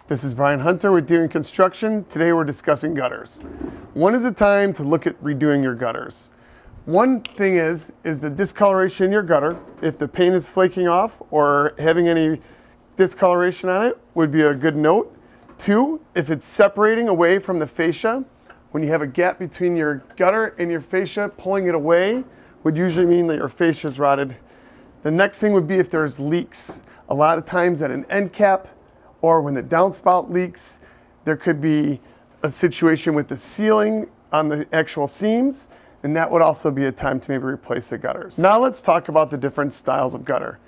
This is Brian Hunter with Doing Construction. Today we're discussing gutters. When is the time to look at redoing your gutters? One thing is the discoloration in your gutter. If the paint is flaking off or having any discoloration on it would be a good note. Two, if it's separating away from the fascia, when you have a gap between your gutter and your fascia, pulling it away would usually mean that your fascia is rotted. The next thing would be if there's leaks. A lot of times at an end cap, or when the downspout leaks, there could be a situation with the sealing on the actual seams, and that would also be a time to maybe replace the gutters. Now let's talk about the different styles of gutter.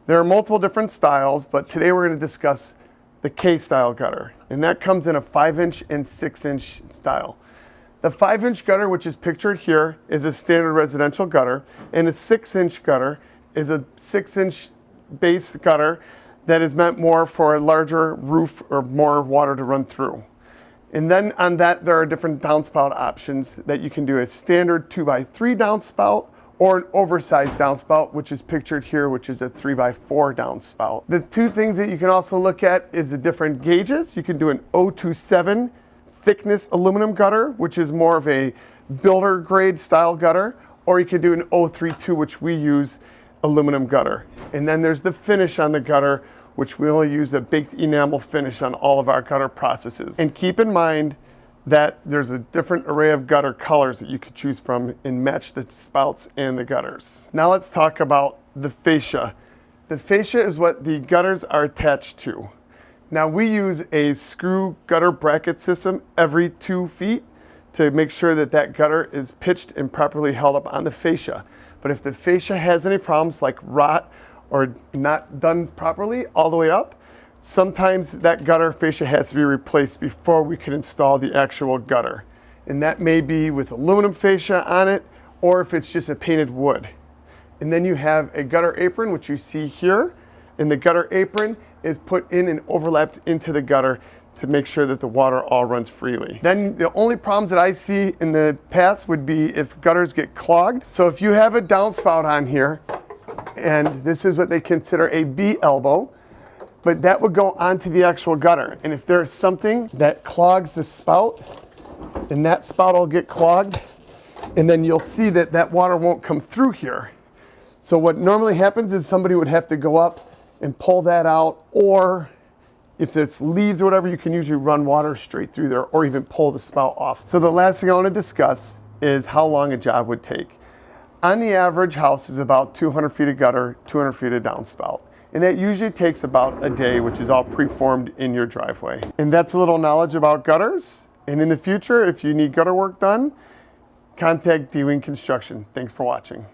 There are multiple different styles, but today we're going to discuss the K-style gutter, and that comes in a 5-inch and 6-inch style. The 5-inch gutter, which is pictured here, is a standard residential gutter, and a 6-inch gutter is a 6-inch base gutter that is meant more for a larger roof or more water to run through. And then on that, there are different downspout options that you can do: a standard 2x3 downspout or an oversized downspout, which is pictured here, which is a 3x4 downspout. The two things that you can also look at is the different gauges. You can do an 027 thickness aluminum gutter, which is more of a builder grade style gutter, or you can do an 032, which we use, aluminum gutter. And then there's the finish on the gutter, which we only use a baked enamel finish on all of our gutter processes. And keep in mind that there's a different array of gutter colors that you could choose from and match the spouts and the gutters. Now let's talk about the fascia. The fascia is what the gutters are attached to. Now we use a screw gutter bracket system every 2 feet to make sure that that gutter is pitched and properly held up on the fascia. But if the fascia has any problems like rot or not done properly all the way up, sometimes that gutter fascia has to be replaced before we can install the actual gutter. And that may be with aluminum fascia on it, or if it's just a painted wood. And then you have a gutter apron, which you see here, and the gutter apron is put in and overlapped into the gutter to make sure that the water all runs freely. Then the only problems that I see in the past would be if gutters get clogged. So if you have a downspout on here, and this is what they consider a B elbow, but that would go onto the actual gutter. And if there's something that clogs the spout, and that spout will get clogged, and then you'll see that that water won't come through here. So what normally happens is somebody would have to go up and pull that out, or if it's leaves or whatever, you can usually run water straight through there or even pull the spout off. So the last thing I want to discuss is how long a job would take. On the average, house is about 200 feet of gutter, 200 feet of downspout. And that usually takes about a day, which is all preformed in your driveway. And that's a little knowledge about gutters. And in the future, if you need gutter work done, contact Doing Construction. Thanks for watching.